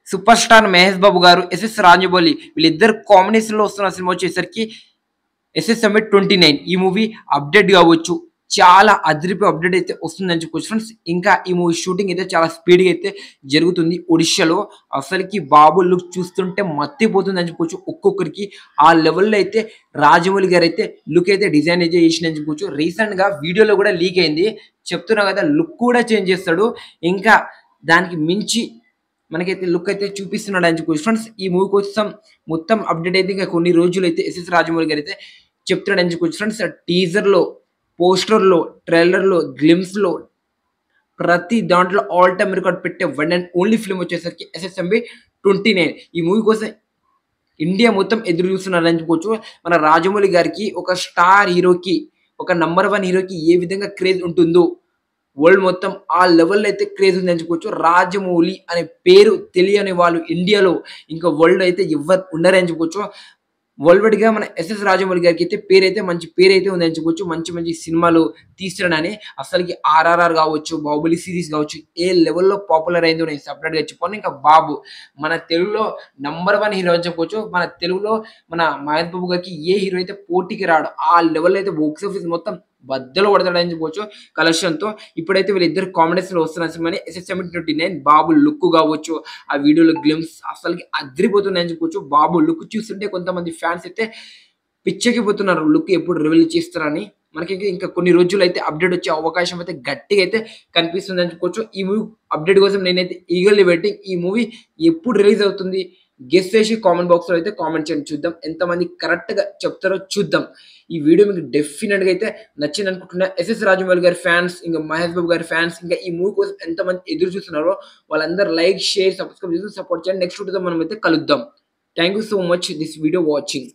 Super star Mahesh Babu గారు, SS Rajamouli వీళ్ళిద్దరు కాంబినేషన్‌లో వస్తున్న సినిమా వచ్చేసరికి ఎస్ఎస్ సమ్మిట్ 29 ఈ మూవీ అప్డేట్ కావచ్చు. చాలా అదిరిపోయే అప్డేట్ అయితే వస్తుందని చెప్పుకోవచ్చు ఫ్రెండ్స్. ఇంకా ఈ మూవీ షూటింగ్ అయితే చాలా స్పీడ్‌గా అయితే జరుగుతుంది ఒడిషాలో. అసలకి బాబు లుక్ చూస్తుంటే మత్తిపోతుందని చెప్పుకోవచ్చు ఒక్కొక్కరికి. ఆ లెవెల్‌లో అయితే రాజమౌళి గారైతే లుక్ అయితే డిజైన్ అయితే చేసిండని చెప్పుకోవచ్చు. రీసెంట్‌గా వీడియోలో కూడా లీక్ అయింది. చెప్తున్నా కదా లుక్ కూడా చేంజ్ చేస్తాడు. ఇంకా దానికి మించి మనకైతే లుక్ అయితే చూపిస్తున్నాడు అని చెప్పుకోవచ్చు ఫ్రెండ్స్. ఈ మూవీ కోసం మొత్తం అప్డేట్ అయితే ఇంకా కొన్ని రోజులైతే ఎస్ఎస్ రాజమౌళి గారైతే చెప్తున్నాడని చెప్పుకోవచ్చు ఫ్రెండ్స్. టీజర్‌లో, పోస్టర్‌లో, ట్రైలర్‌లో, గ్లిమ్స్‌లో ప్రతి దాంట్లో ఆల్ టైమ్ రికార్డ్ పెట్టే వన్ అండ్ ఓన్లీ ఫిల్మ్ వచ్చేసరికి ఎస్ఎస్ఎంబి 29. ఈ మూవీ కోసం ఇండియా మొత్తం ఎదురు చూస్తున్నారని చెప్పుకోవచ్చు. మన రాజమౌళి గారికి ఒక స్టార్ హీరోకి, ఒక నంబర్ 1 హీరోకి ఏ విధంగా క్రేజ్ ఉంటుందో వరల్డ్ మొత్తం ఆ లెవెల్‌లో అయితే క్రేజ్ ఉందని చెప్పుకోవచ్చు. రాజమౌళి అనే పేరు తెలియని వాళ్ళు ఇండియాలో ఇంకా వరల్డ్‌లో అయితే ఎవ్వరు ఉండరని చెప్పుకోవచ్చు. వరల్డ్ వైడ్‌గా మన ఎస్ఎస్ రాజమౌళి గారికి అయితే పేరైతే మంచి పేరైతే ఉందని చెప్పుకోవచ్చు. మంచి మంచి సినిమాలు తీస్తాడని. అసలకి 'ఆర్ఆర్ఆర్' కావచ్చు, 'బాహుబలి' సీరీస్ కావచ్చు, ఏ లెవెల్‌లో పాపులర్ అయిందో నేను సెపరేట్‌గా చెప్పుకోను. ఇంకా 'బాబు' మన తెలుగులో నంబర్ 1 హీరో అని చెప్పుకోవచ్చు. మన తెలుగులో మన మహేష్ బాబు గారికి ఏ హీరో అయితే పోటీకి రాడు. ఆ లెవెల్‌లో అయితే బాక్స్ ఆఫీస్ మొత్తం బద్దలు కొడతాడని చెప్పుకోవచ్చు కలెక్షన్‌తో. ఇప్పుడైతే వీళ్ళిద్దరు కాంబినేషన్‌లో వస్తున్న సినిమాని ఎస్ఎస్ 29 బాబు లుక్ కావచ్చు, ఆ వీడియోలో గ్లిమ్స్ అసలకి అదిరిపోతున్నాయని చెప్పుకోవచ్చు. బాబు లుక్ చూస్తుంటే కొంతమంది ఫ్యాన్స్ అయితే పిచ్చెక్కిపోతున్నారు. లుక్ ఎప్పుడు రివీల్ చేస్తారని. మనకి ఇంకా కొన్ని రోజులైతే అప్డేట్ వచ్చే అవకాశం అయితే గట్టిగా అయితే కనిపిస్తుందని చెప్పుకోవచ్చు. ఈ మూవీ అప్డేట్ కోసం నేనైతే ఈగర్‌లీ వెయిటింగ్. ఈ మూవీ ఎప్పుడు రిలీజ్ అవుతుంది? గెస్ చేసి కామెంట్ బాక్స్‌లో అయితే కామెంట్ చేయండి చూద్దాం. ఎంతమంది కరెక్ట్‌గా చెప్తారో చూద్దాం. ఈ వీడియో మీకు డెఫినిట్‌గా అయితే నచ్చిందనుకుంటున్నా. ఎస్ఎస్ రాజమౌళి గారి ఫ్యాన్స్, ఇంకా మహేష్ బాబు గారి ఫ్యాన్స్, ఇంకా ఈ మూవీ కోసం ఎంతమంది ఎదురు చూస్తున్నారో వాళ్ళందరూ లైక్, షేర్, సబ్స్క్రైబ్ చేసి సపోర్ట్ చేయండి. నెక్స్ట్ వీడియోతో మనమైతే కలుద్దాం. Thank you so much this video watching.